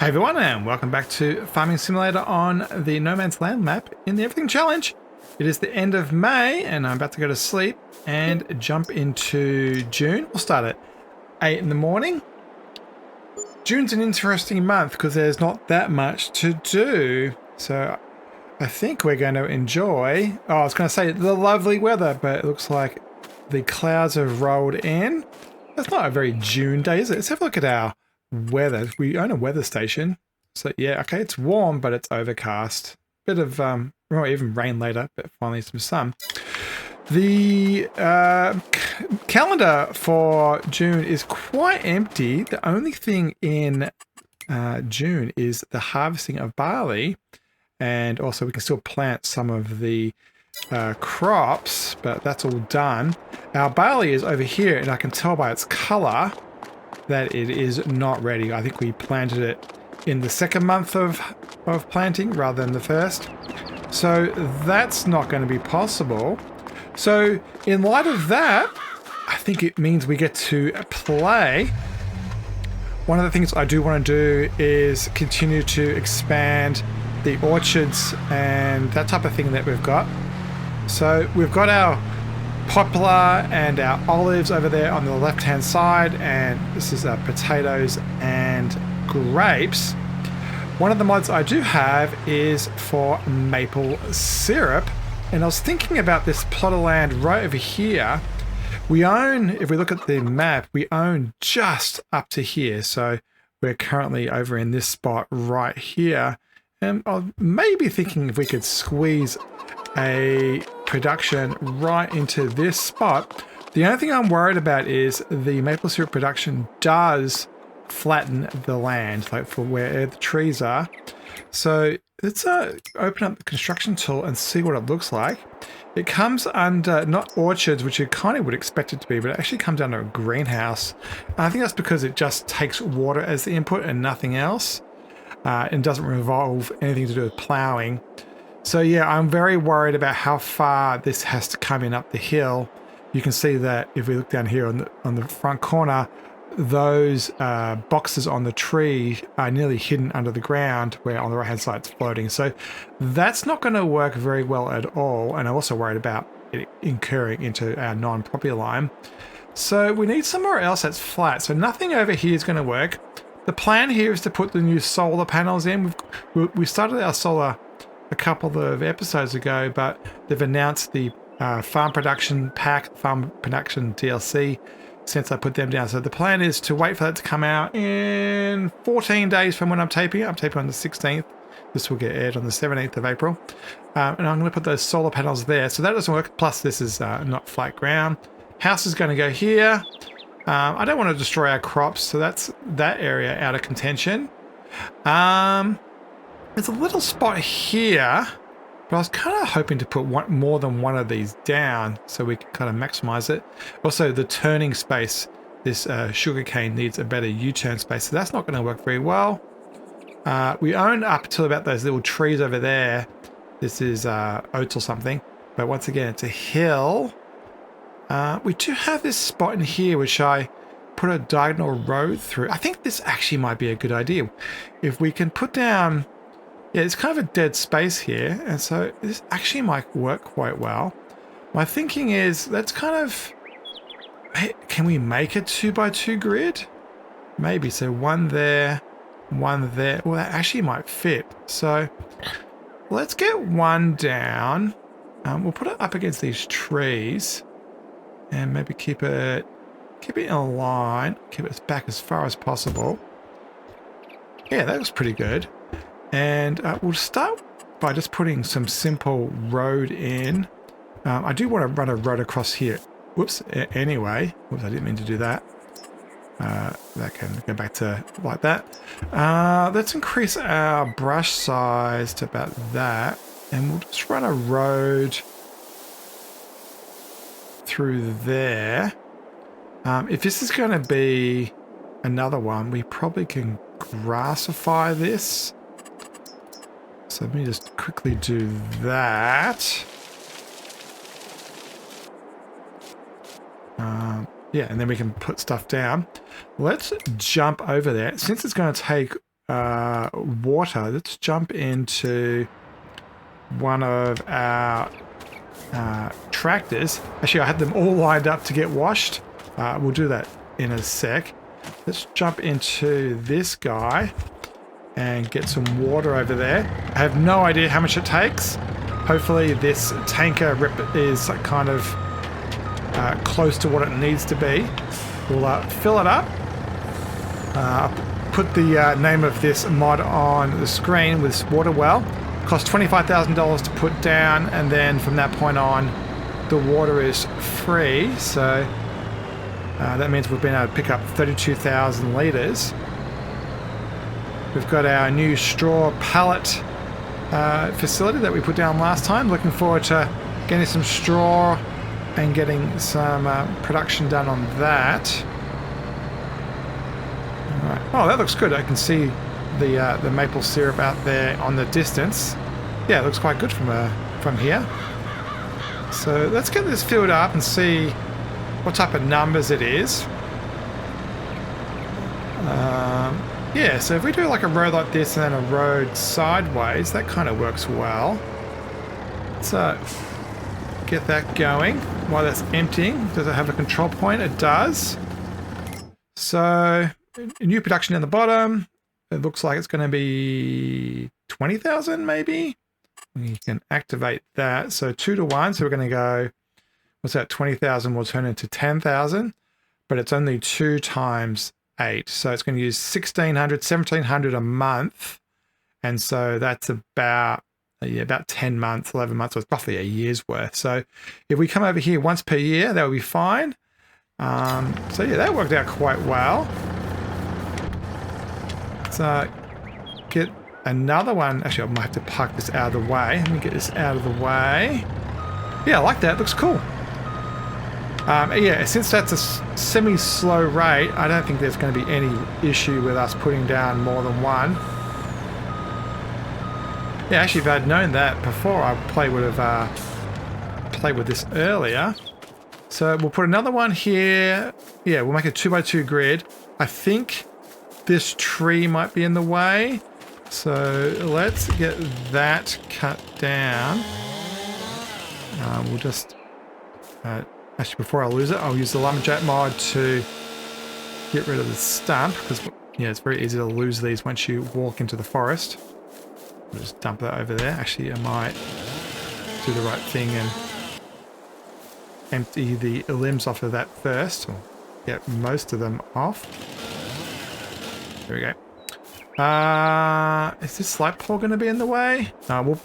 Hey everyone, and welcome back to Farming Simulator on the No Man's Land map in the Everything Challenge. It is the end of May and I'm about to go to sleep and jump into June. We'll start at 8 in the morning. June's an interesting month because there's not that much to do. So I think we're going to enjoy, I was going to say the lovely weather, but it looks like the clouds have rolled in. That's not a very June day, is it? Let's have a look at our weather. We own a weather station, so yeah, okay, it's warm but it's overcast, bit of well, even rain later, but finally some sun. The calendar for June is quite empty. The only thing in June is the harvesting of barley, and also we can still plant some of the crops, but that's all done. Our barley is over here, and I can tell by its color that it is not ready. I think we planted it in the second month of planting rather than the first. So that's not going to be possible. So in light of that, I think it means we get to play. One of the things I do want to do is continue to expand the orchards and that type of thing that we've got. So we've got our poplar and our olives over there on the left hand side, and this is potatoes and grapes. One of the mods I do have is for maple syrup, and I was thinking about this plot of land right over here. We own, if we look at the map, we own just up to here, so we're currently over in this spot right here, and I was maybe thinking if we could squeeze a production right into this spot. The only thing I'm worried about is the maple syrup production does flatten the land, like for where the trees are. So let's open up the construction tool and see what it looks like. It comes under not orchards, which you kind of would expect it to be, but it actually comes under a greenhouse. And I think that's because it just takes water as the input and nothing else, and doesn't involve anything to do with plowing. So yeah, I'm very worried about how far this has to come in up the hill. You can see that if we look down here on the front corner, those boxes on the tree are nearly hidden under the ground, where on the right hand side it's floating. So that's not going to work very well at all, and I'm also worried about it incurring into our non-property line. So we need somewhere else that's flat. So nothing over here is going to work. The plan here is to put the new solar panels in. We started our solar a couple of episodes ago, but they've announced the farm production pack, farm production DLC, since I put them down. So the plan is to wait for that to come out in 14 days from when I'm taping it. I'm taping on the 16th. This will get aired on the 17th of April. And I'm going to put those solar panels there. So that doesn't work. Plus this is not flat ground. House is going to go here. I don't want to destroy our crops, so that's that area out of contention. There's a little spot here, but I was kind of hoping to put more than one of these down so we can kind of maximize it. Also, the turning space, this sugarcane needs a better U-turn space, so that's not going to work very well. We own up till about those little trees over there. This is oats or something, but once again, it's a hill. We do have this spot in here, which I put a diagonal road through. I think this actually might be a good idea. If we can put down... Yeah, it's kind of a dead space here, and so this actually might work quite well. My thinking is, let's kind of... Hey, can we make a 2x2 grid? Maybe, so one there, one there. Well, that actually might fit. So let's get one down. We'll put it up against these trees, and maybe keep it in a line. Keep it back as far as possible. Yeah, that looks pretty good. And we'll start by just putting some simple road in. I do want to run a road across here. Whoops, anyway. Whoops, I didn't mean to do that. That can go back to like that. Let's increase our brush size to about that. And we'll just run a road through there. If this is going to be another one, we probably can grassify this. So let me just quickly do that. Yeah, and then we can put stuff down. Let's jump over there. Since it's going to take water. Let's jump into one of our tractors. Actually, I had them all lined up to get washed. We'll do that in a sec. Let's jump into this guy and get some water over there. I have no idea how much it takes. Hopefully this tanker is kind of close to what it needs to be. We'll fill it up. Put the name of this mod on the screen with water well. Cost $25,000 to put down, and then from that point on the water is free. So that means we've been able to pick up 32,000 litres. We've got our new straw pallet facility that we put down last time. Looking forward to getting some straw and getting some production done on that. All right. Oh, that looks good. I can see the maple syrup out there on the distance. Yeah, it looks quite good from here. So let's get this filled up and see what type of numbers it is. Yeah, so if we do like a road like this and then a road sideways, that kind of works well. Let's get that going while that's emptying. Does it have a control point? It does. So new production in the bottom. It looks like it's going to be 20,000 maybe. You can activate that. So 2 to 1. So we're going to go, what's that? 20,000 will turn into 10,000, but it's only 2 times 8. So it's going to use 1,600, 1,700 a month. And so that's about 10 months, 11 months. So it's roughly a year's worth. So if we come over here once per year, that will be fine. So yeah, that worked out quite well. So get another one. Actually, I might have to park this out of the way. Let me get this out of the way. Yeah, I like that. It looks cool. Yeah, since that's a semi-slow rate, I don't think there's going to be any issue with us putting down more than one. Yeah, actually, if I'd known that before, I probably would have played with this earlier. So we'll put another one here. Yeah, we'll make a 2x2 grid. I think this tree might be in the way. So let's get that cut down. We'll just... actually, before I lose it, I'll use the lumberjack mod to get rid of the stump, because yeah, it's very easy to lose these once you walk into the forest. I'll just dump that over there. Actually, I might do the right thing and empty the limbs off of that first, or get most of them off. There we go. Is this light pole going to be in the way? No,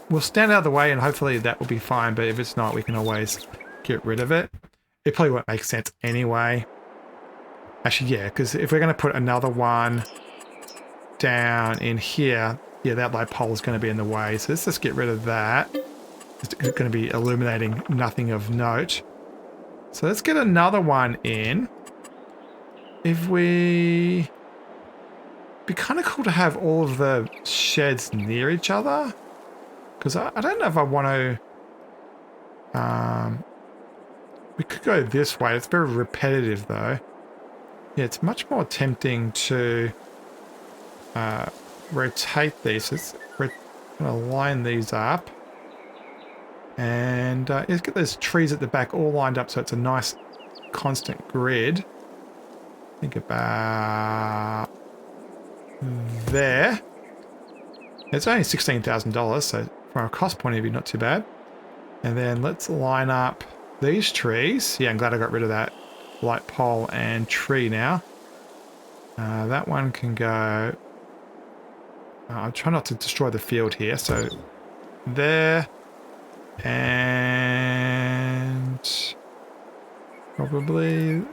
we'll stand out of the way and hopefully that will be fine, but if it's not, we can always get rid of it. It probably won't make sense anyway. Actually, yeah, because if we're going to put another one down in here, yeah, that light pole is going to be in the way. So let's just get rid of that. It's going to be illuminating nothing of note. So let's get another one in. If we... It'd be kind of cool to have all of the sheds near each other. Because I don't know if I want to... we could go this way. It's very repetitive though. Yeah, it's much more tempting to rotate these. We're going to line these up. And let's get those trees at the back all lined up so it's a nice constant grid. Think about there. It's only $16,000, so from a cost point of view, not too bad. And then let's line up these trees. Yeah, I'm glad I got rid of that light pole and tree now. That one can go... I'll try not to destroy the field here. So there. And probably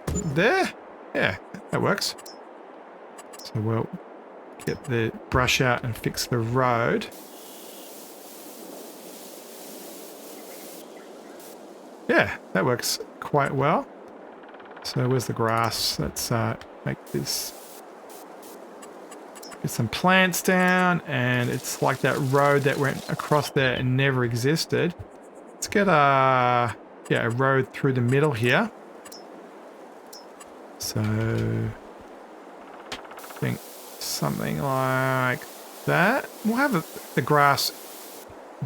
there. Yeah, that works. So we'll get the brush out and fix the road. Yeah, that works quite well. So where's the grass? Let's make this... Get some plants down, and it's like that road that went across there and never existed. Let's get a road through the middle here. So I think something like that. We'll have the grass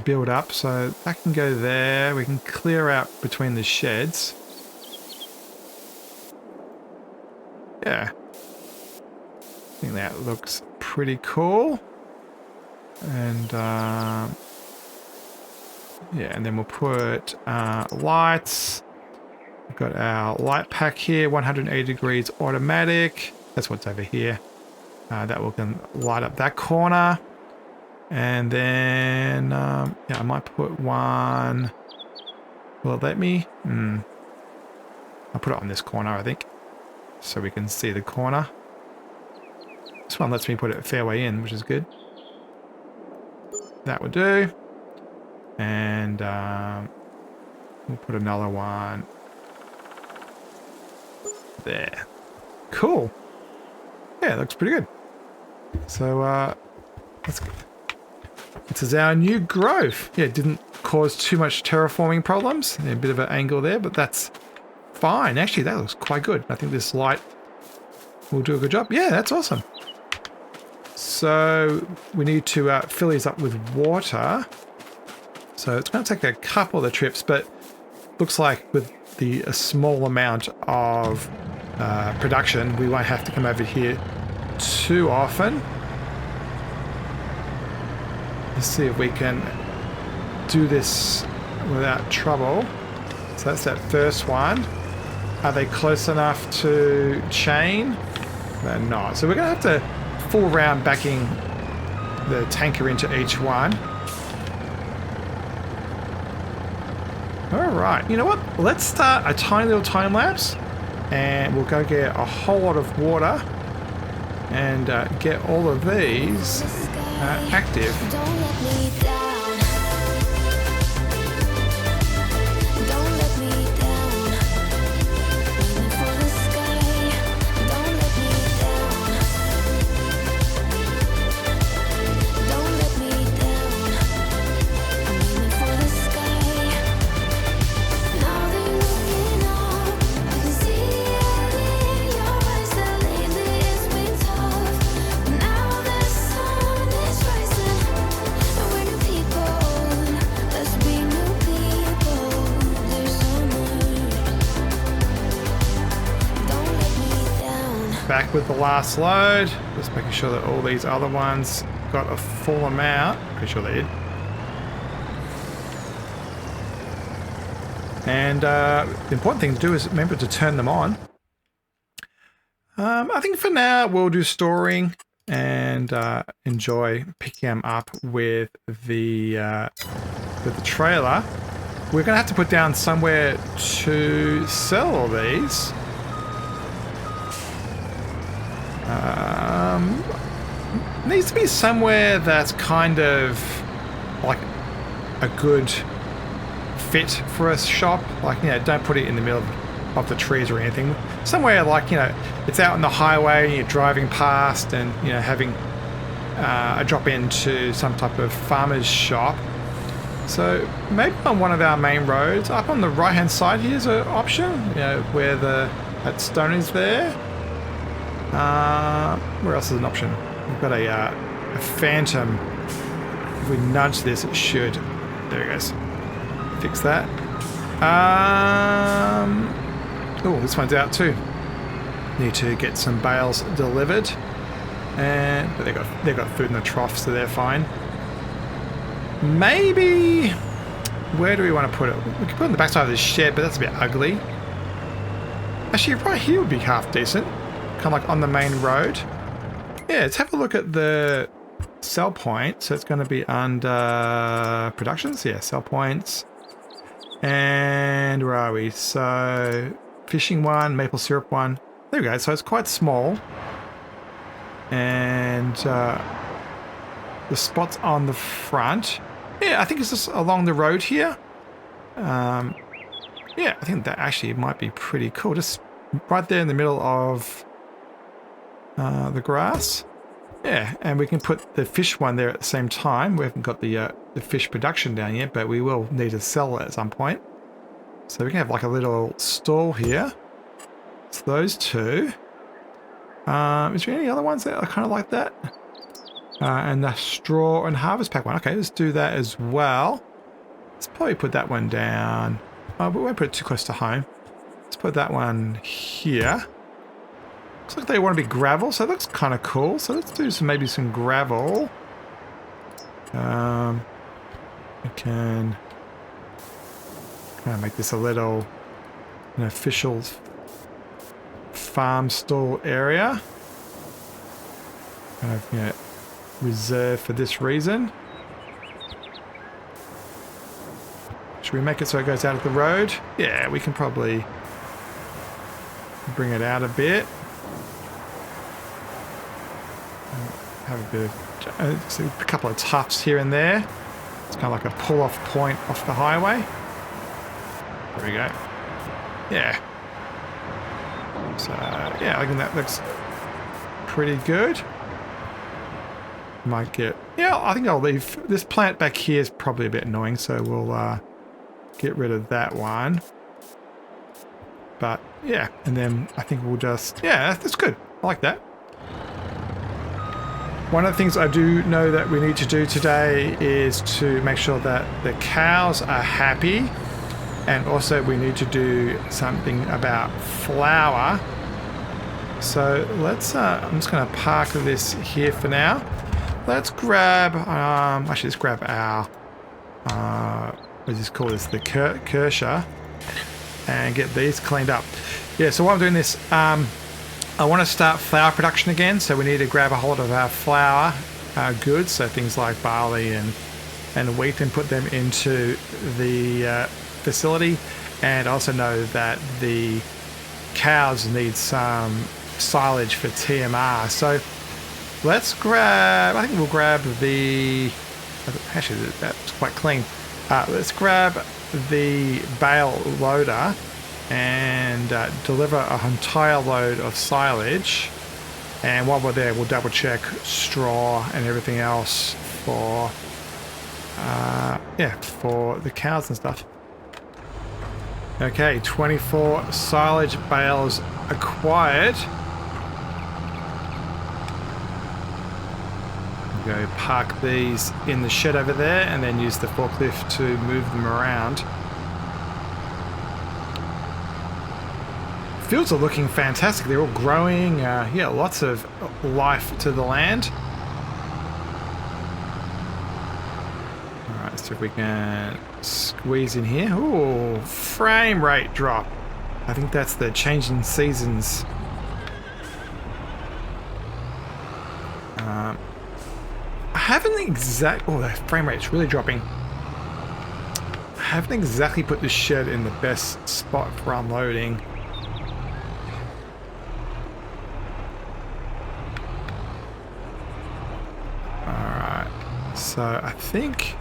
build up, so that can go there. We can clear out between the sheds. Yeah. I think that looks pretty cool. And yeah, and then we'll put lights. We've got our light pack here, 180 degrees automatic. That's what's over here. That will can light up that corner. And then, yeah, I might put one. Will it let me? I'll put it on this corner, I think, so we can see the corner. This one lets me put it fairway in, which is good. That would do. And we'll put another one there. Cool. Yeah, it looks pretty good. So let's go. This is our new growth. Yeah, it didn't cause too much terraforming problems. A bit of an angle there, but that's fine. Actually, that looks quite good. I think this light will do a good job. Yeah, that's awesome. So we need to fill these up with water. So it's going to take a couple of the trips, but looks like with a small amount of production, we won't have to come over here too often. Let's see if we can do this without trouble. So that's that first one. Are they close enough to chain? They're not. So we're going to have to full round backing the tanker into each one. Alright, you know what? Let's start a tiny little time lapse and we'll go get a whole lot of water and get all of these active. Don't let me down. Don't let me down. Aiming for the sky. Don't let me down. Don't let me down. I'm aiming for the sky. Now they're looking up. I can see it in your eyes that lately it's been tough. Now the sun is rising. And we're new people. Let's be new people. There's so much. Don't let me down. Back with the last load. Just making sure that all these other ones got a full amount. Pretty sure they did. And the important thing to do is remember to turn them on. I think for now we'll do storing and enjoy picking them up with the trailer. We're going to have to put down somewhere to sell all these. Needs to be somewhere that's kind of like a good fit for a shop. Like, you know, don't put it in the middle of the trees or anything. Somewhere like, you know, it's out on the highway and you're driving past and, you know, having a drop into some type of farmer's shop. So maybe on one of our main roads, up on the right hand side here's an option, you know, where that stone is there. Where else is an option? We've got a phantom. If we nudge this, it should. There it goes. Fix that. Oh, this one's out too. Need to get some bales delivered. But they've got food in the trough, so they're fine. Maybe, where do we want to put it? We could put it on the backside of this shed, but that's a bit ugly. Actually, right here would be half decent. Kind of like on the main road. Yeah, let's have a look at the sell point. So it's going to be under productions. Yeah, sell points. And where are we? So fishing one, maple syrup one. There we go. So it's quite small. And the spots on the front. Yeah, I think it's just along the road here. Yeah, I think that actually might be pretty cool. Just right there in the middle of the grass. Yeah, and we can put the fish one there at the same time. We haven't got the fish production down yet, but we will need to sell it at some point. So we can have like a little stall here. It's those two. Is there any other ones that are kind of like that? And the straw and harvest pack one. Okay, let's do that as well. Let's probably put that one down. Oh, but we won't put it too close to home. Let's put that one here. Looks like they want to be gravel, so that looks kind of cool. So let's do maybe some gravel. We can kind of make this a little an official farm stall area. Kind of, you know, reserved for this reason. Should we make it so it goes out of the road? Yeah, we can probably bring it out a bit. Have a bit of a couple of tufts here and there. It's kind of like a pull-off point off the highway. There we go. Yeah. So yeah, I think that looks pretty good. Might get, yeah, I think I'll leave this plant back here is probably a bit annoying, so we'll get rid of that one. But yeah, and then I think we'll just, yeah, that's good. I like that. One of the things I do know that we need to do today is to make sure that the cows are happy, and also we need to do something about flour. So let's, I'm just going to park this here for now. Let's grab, actually let's grab our, what is this called? It's the Kershaw, and get these cleaned up. Yeah, so while I'm doing this, I want to start flour production again, so we need to grab a hold of our flour goods, so things like barley and wheat, and put them into the facility. And also know that the cows need some silage for TMR. So let's grab, I think we'll grab the, actually that's quite clean. Let's grab the bale loader and deliver an entire load of silage, and while we're there we'll double check straw and everything else for yeah, for the cows and stuff. Okay, 24 silage bales acquired. Go park these in the shed over there and then use the forklift to move them around. Fields are looking fantastic. They're all growing. Yeah, lots of life to the land. Alright, let's see if we can squeeze in here. Ooh, frame rate drop. I think that's the changing seasons. I haven't exactly... Oh, the frame rate's really dropping. I haven't exactly put this shed in the best spot for unloading. So I think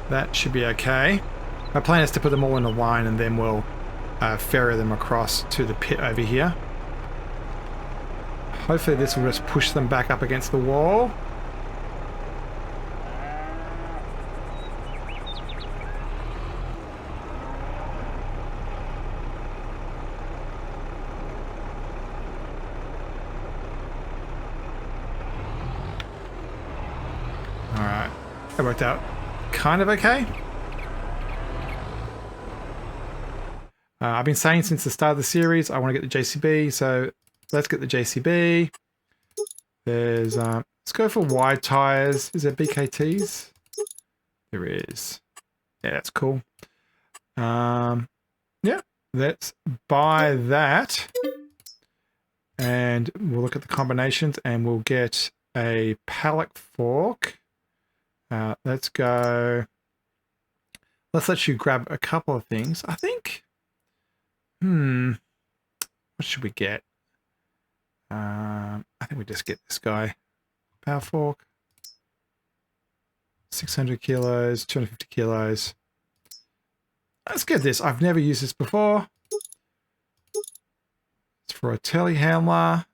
that should be okay. My plan is to put them all in a line and then we'll ferry them across to the pit over here. Hopefully this will just push them back up against the wall. Alright, that worked out kind of okay. I've been saying since the start of the series I want to get the JCB, so let's get the JCB. There's, let's go for wide tires. Is there BKTs? There is. Yeah, that's cool. Yeah, let's buy that. And we'll look at the combinations and we'll get a pallet fork. Let's go. Let's let you grab a couple of things. I think. What should we get? I think we just get this guy. Power fork. 600 kilos, 250 kilos. Let's get this. I've never used this before. It's for a telehandler.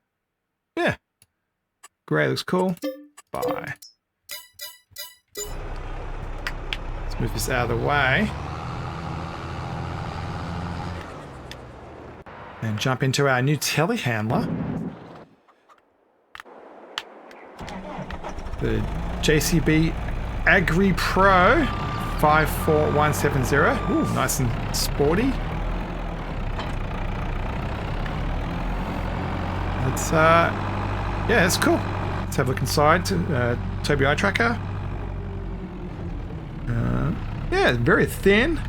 Yeah. Great, looks cool. Bye. Let's move this out of the way. And jump into our new telehandler. The JCB Agri Pro 54170. Ooh, nice and sporty. It's yeah, it's cool. Let's have a look inside. Tobii Eye Tracker. Yeah, very thin.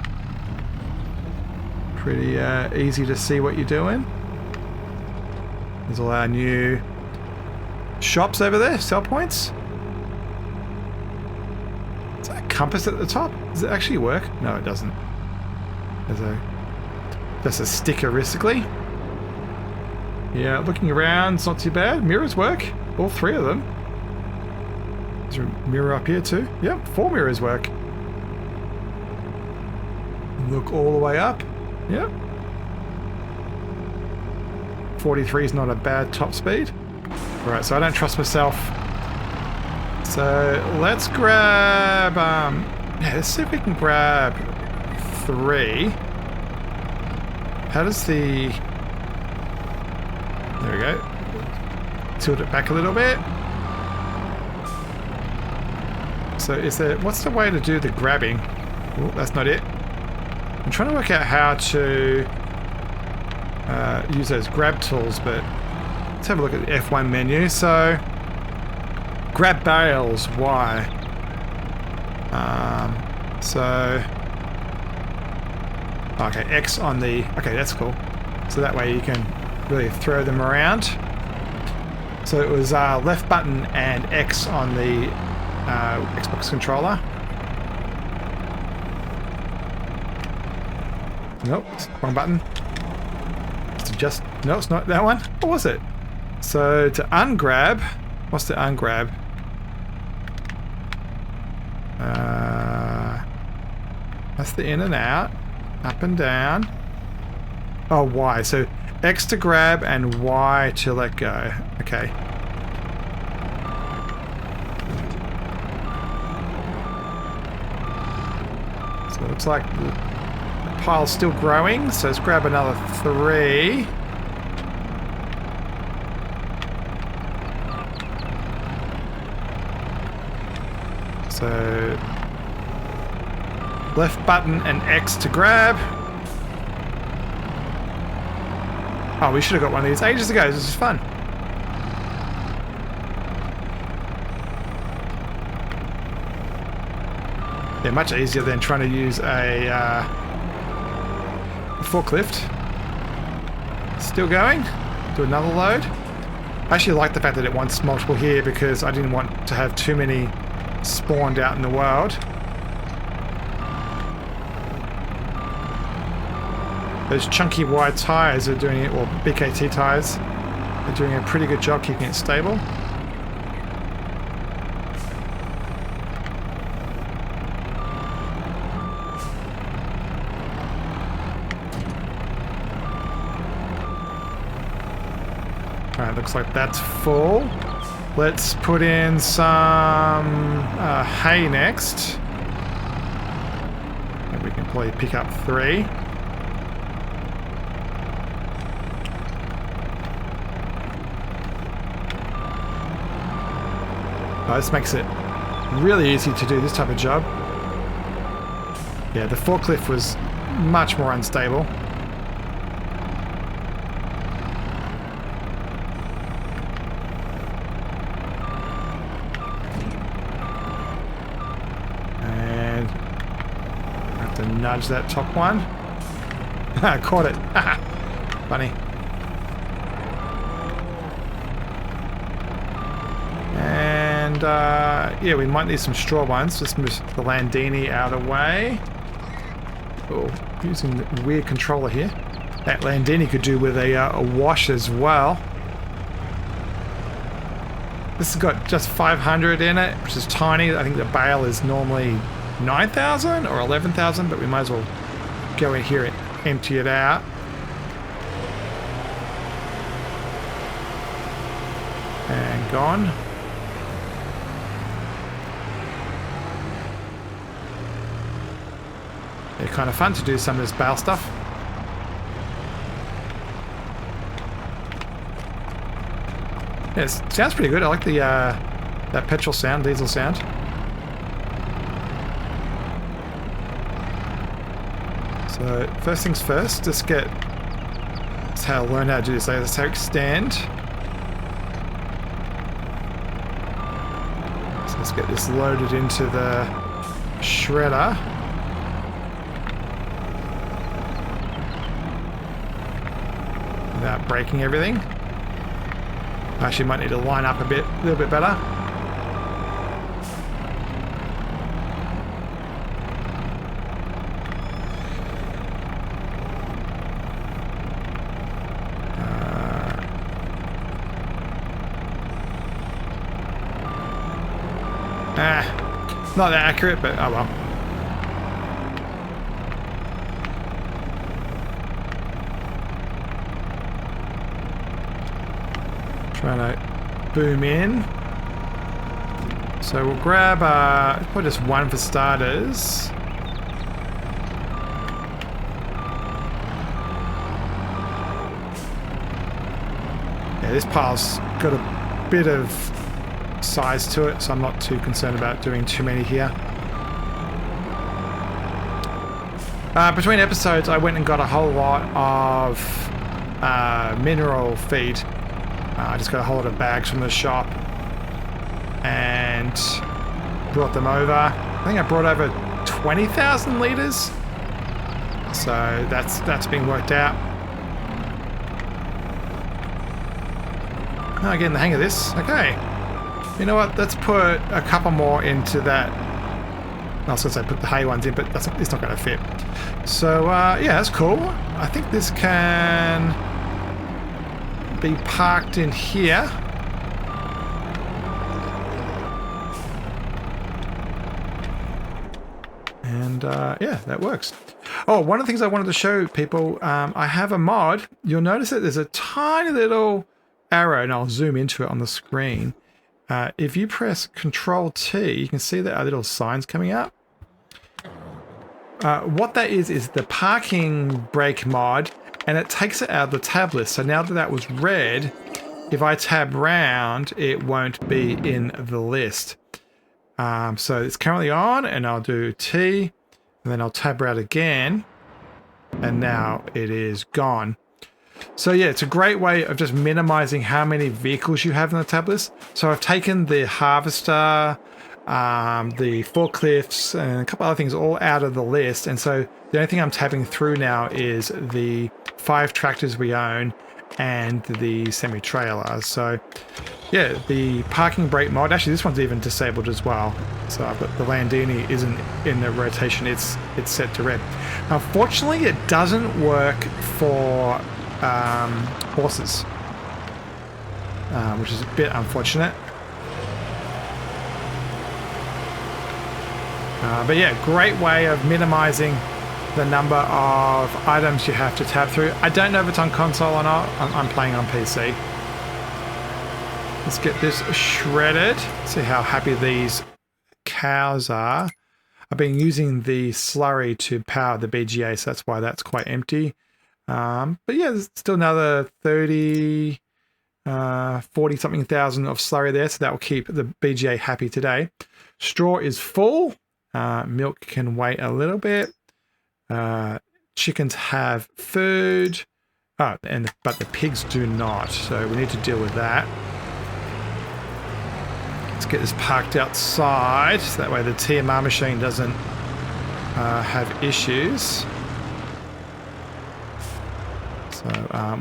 Pretty easy to see what you're doing. There's all our new shops over there, sell points. Is that a compass at the top? Does it actually work? No, it doesn't. There's just a sticker, basically. Yeah, looking around, it's not too bad. Mirrors work. All three of them. There's a mirror up here too. Yep, 4 mirrors work. Look all the way up. Yep. 43 is not a bad top speed. Alright, so I don't trust myself. So let's grab... yeah, let's see if we can grab 3. How does the... There we go. Tilt it back a little bit. So is there... What's the way to do the grabbing? Oh, that's not it. I'm trying to work out how to use those grab tools, but let's have a look at the F1 menu. So, grab barrels, Y. Okay, X on the... Okay, that's cool. So that way you can really throw them around. So it was left button and X on the Xbox controller. Nope, wrong button. Just no, it's not that one. What was it? So to ungrab, what's the ungrab? That's the in and out, up and down. Oh, Y. So X to grab and Y to let go. Okay. So it looks like pile's still growing, so let's grab another 3. So left button and X to grab. Oh, we should have got one of these ages ago. This is fun. Yeah, much easier than trying to use a forklift. Still going. Do another load. I actually like the fact that it wants multiple here because I didn't want to have too many spawned out in the world. Those chunky wide tires are doing it, or BKT tires, are doing a pretty good job keeping it stable. Alright, looks like that's full. Let's put in some hay next. And we can probably pick up 3. This makes it really easy to do this type of job. Yeah, the forklift was much more unstable. And I have to nudge that top one. Caught it. Funny. And yeah, we might need some straw ones. Just move the Landini out of the way. Oh, using the weird controller here. That Landini could do with a wash as well. This has got just 500 in it, which is tiny. I think the bale is normally 9,000 or 11,000, but we might as well go in here and empty it out. And gone. Yeah, kind of fun to do some of this bale stuff. Yeah, it sounds pretty good. I like the that petrol sound, diesel sound. So first things first, just get, that's how I learned how to do this. That's how I extend. So let's get this loaded into the shredder. Without breaking everything. Actually might need to line up a little bit better. Not that accurate, but oh well. Trying to boom in. So we'll grab probably just one for starters. Yeah, this pile's got a bit of size to it, so I'm not too concerned about doing too many here. Between episodes, I went and got a whole lot of mineral feed. I just got a whole lot of bags from the shop and brought them over. I think I brought over 20,000 litres. So that's been worked out. Oh, getting the hang of this. Okay. You know what? Let's put a couple more into that. I was going to say put the hay ones in, but it's not going to fit. So, yeah, that's cool. I think this can be parked in here. And, yeah, that works. Oh, one of the things I wanted to show people, I have a mod. You'll notice that there's a tiny little arrow, and I'll zoom into it on the screen. If you press Control T, you can see that our little signs coming up. What that is the parking brake mod, and it takes it out of the tab list. So now that that was red, if I tab round, it won't be in the list. So it's currently on, and I'll do T, and then I'll tab round again, and now it is gone. So yeah, it's a great way of just minimizing how many vehicles you have in the tab list. So I've taken the harvester, the forklifts, and a couple other things all out of the list. And so the only thing I'm tabbing through now is the 5 tractors we own and the semi-trailer. So yeah, the parking brake mod, actually this one's even disabled as well. So I've got the Landini isn't in the rotation, it's set to red. Unfortunately, it doesn't work for horses, which is a bit unfortunate. But yeah, great way of minimizing the number of items you have to tab through. I don't know if it's on console or not. I'm playing on PC. Let's get this shredded. See how happy these cows are. I've been using the slurry to power the BGA, so that's why that's quite empty. But yeah, there's still another 40 something thousand of slurry there, so that will keep the BGA happy today. Straw is full. Milk can wait a little bit. Chickens have food. But the pigs do not, so we need to deal with that. Let's get this parked outside, so that way the TMR machine doesn't have issues. So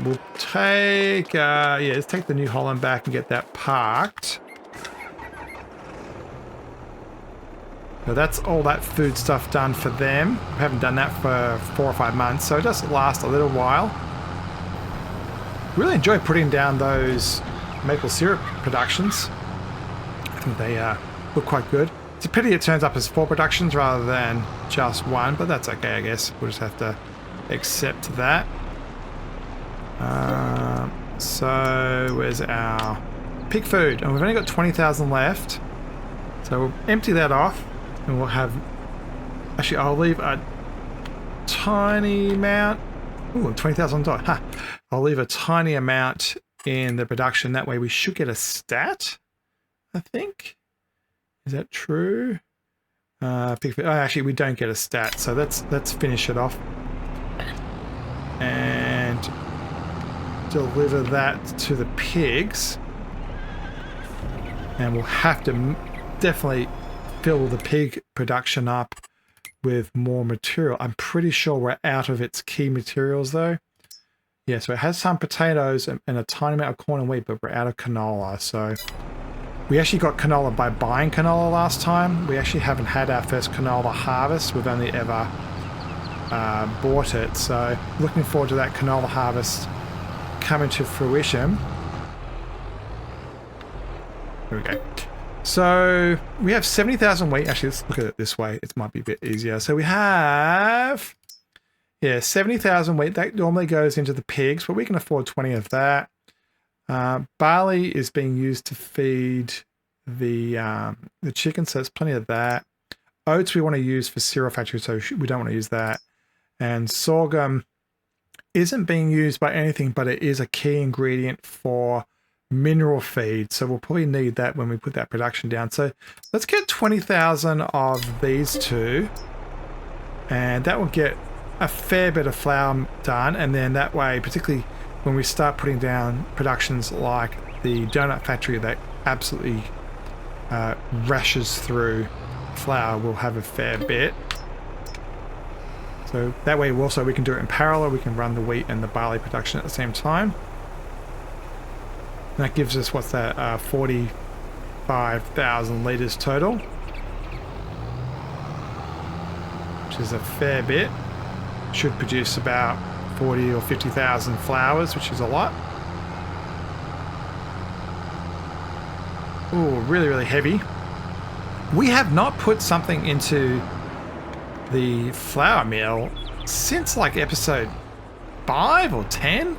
we'll take, let's take the New Holland back and get that parked. So that's all that food stuff done for them. We haven't done that for 4 or 5 months, so it does last a little while. Really enjoy putting down those maple syrup productions. I think they look quite good. It's a pity it turns up as 4 productions rather than just 1, but that's okay, I guess. We'll just have to accept that. So where's our pig food? And we've only got 20,000 left. So we'll empty that off and we'll have, actually I'll leave a tiny amount. Ooh, $20,000. Huh. I'll leave a tiny amount in the production. That way we should get a stat. I think. Is that true? Actually, we don't get a stat, so let's finish it off and deliver that to the pigs. And we'll have to definitely fill the pig production up with more material. I'm pretty sure we're out of its key materials though. Yeah, so it has some potatoes and a tiny amount of corn and wheat, but we're out of canola. So we actually got canola by buying canola last time. We actually haven't had our first canola harvest. We've only ever bought it. So looking forward to that canola harvest coming to fruition. There we go. So we have 70,000 wheat. Actually, let's look at it this way. It might be a bit easier. So we have, yeah, 70,000 wheat. That normally goes into the pigs, but we can afford 20 of that. Barley is being used to feed the chicken, so there's plenty of that. Oats we want to use for cereal factory, so we don't want to use that. And sorghum isn't being used by anything, but it is a key ingredient for mineral feed, so we'll probably need that when we put that production down. So let's get 20,000 of these two, and that will get a fair bit of flour done. And then that way, particularly when we start putting down productions like the donut factory that absolutely rashes through flour, we'll have a fair bit. So that way also we can do it in parallel. We can run the wheat and the barley production at the same time. And that gives us, what's that, 45,000 litres total, which is a fair bit. Should produce about 40 or 50,000 flowers, which is a lot. Ooh, really, really heavy. We have not put something into the flour mill since like episode 5 or 10.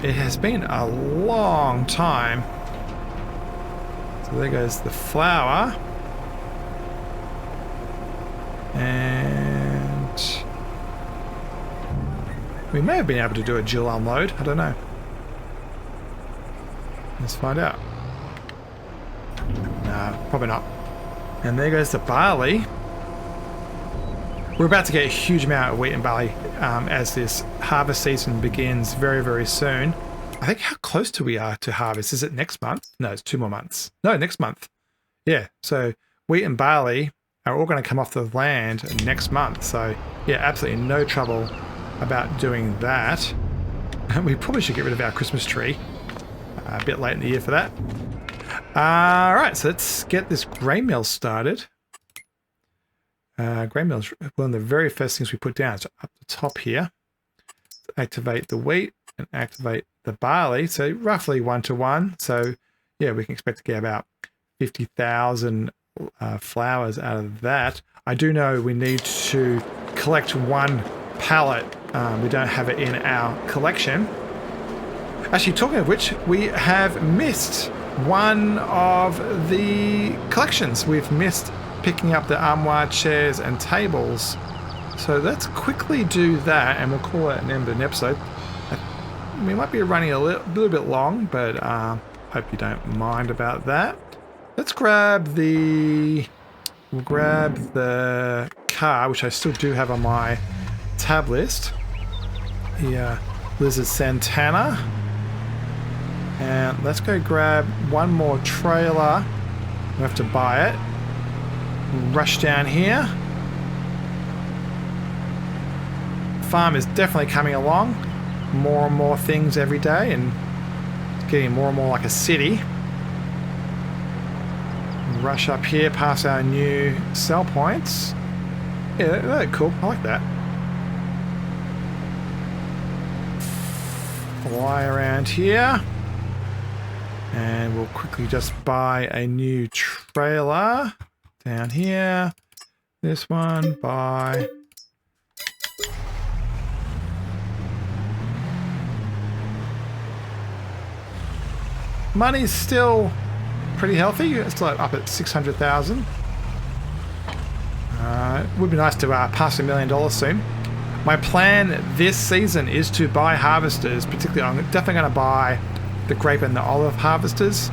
It has been a long time. So there goes the flour. And we may have been able to do a dual unload. I don't know. Let's find out. No, probably not. And there goes the barley. We're about to get a huge amount of wheat and barley as this harvest season begins very, very soon. I think how close to we are to harvest. Is it next month? No, it's 2 more months. No, next month. Yeah, so wheat and barley are all going to come off the land next month. So yeah, absolutely no trouble about doing that. We probably should get rid of our Christmas tree. A bit late in the year for that. All right, so let's get this grain mill started. Grain mill is one of the very first things we put down. So up the top here, activate the wheat and activate the barley. So roughly 1 to 1. So yeah, we can expect to get about 50,000 flowers out of that. I do know we need to collect 1 pallet. We don't have it in our collection. Actually, talking of which, we have missed one of the collections. We've missed picking up the armoire chairs and tables. So let's quickly do that, and we'll call it an end of an episode. We might be running a little bit long, but hope you don't mind about that. Let's grab the car, which I still do have on my tab list. Here, Lizard Santana. And let's go grab one more trailer. We have to buy it. Rush down here. Farm is definitely coming along. More and more things every day, and it's getting more and more like a city. Rush up here past our new sell points. Yeah, they're cool. I like that. Fly around here. And we'll quickly just buy a new trailer. Down here. This one, buy. Money's still pretty healthy. It's like up at 600,000. It would be nice to pass $1 million soon. My plan this season is to buy harvesters. Particularly, I'm definitely going to buy the grape and the olive harvesters.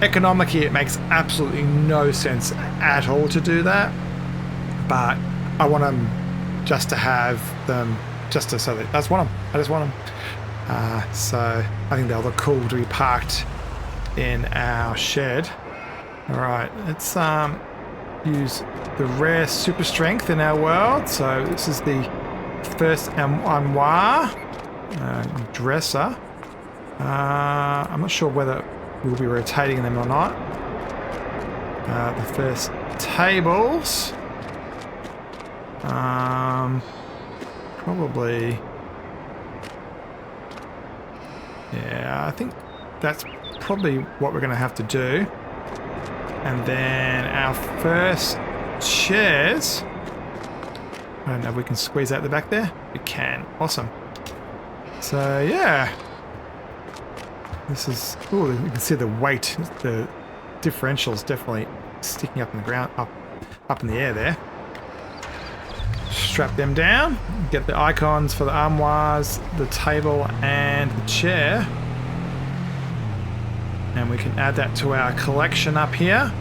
Economically, it makes absolutely no sense at all to do that, but I want them just to have them, just to, so that I just want them. I just want them. So I think they'll look cool to be parked in our shed. All right, let's use the rare super strength in our world. So this is the first armoire dresser. I'm not sure whether we'll be rotating them or not. The first tables. Probably. Yeah, I think that's probably what we're going to have to do. And then our first chairs. I don't know if we can squeeze out the back there. We can. Awesome. So yeah. This is, ooh, you can see the weight, the differential's definitely sticking up in the ground, up in the air there. Strap them down, get the icons for the armoires, the table and the chair. And we can add that to our collection up here.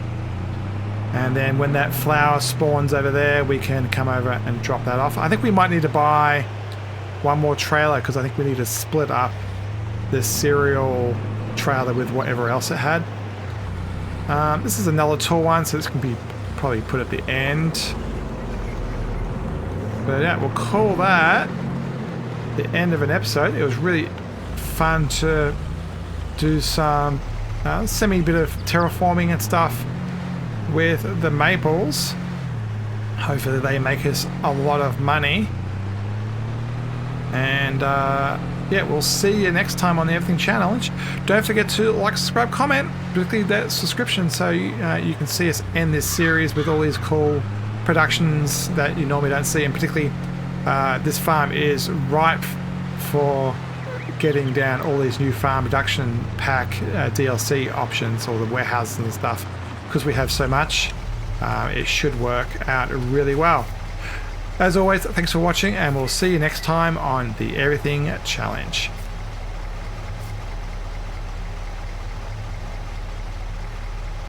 And then when that flower spawns over there, we can come over and drop that off. I think we might need to buy one more trailer because I think we need to split up the cereal trailer with whatever else it had. This is another tall one, so this can be probably put at the end. But yeah, we'll call that the end of an episode. It was really fun to do some semi bit of terraforming and stuff with the maples. Hopefully they make us a lot of money. And yeah, we'll see you next time on the Everything Challenge. Don't forget to like, subscribe, comment, particularly that subscription, so you can see us end this series with all these cool productions that you normally don't see. And particularly this farm is ripe for getting down all these new farm production pack DLC options, all the warehouses and stuff. Because we have so much, it should work out really well. As always, thanks for watching, and we'll see you next time on the Everything Challenge.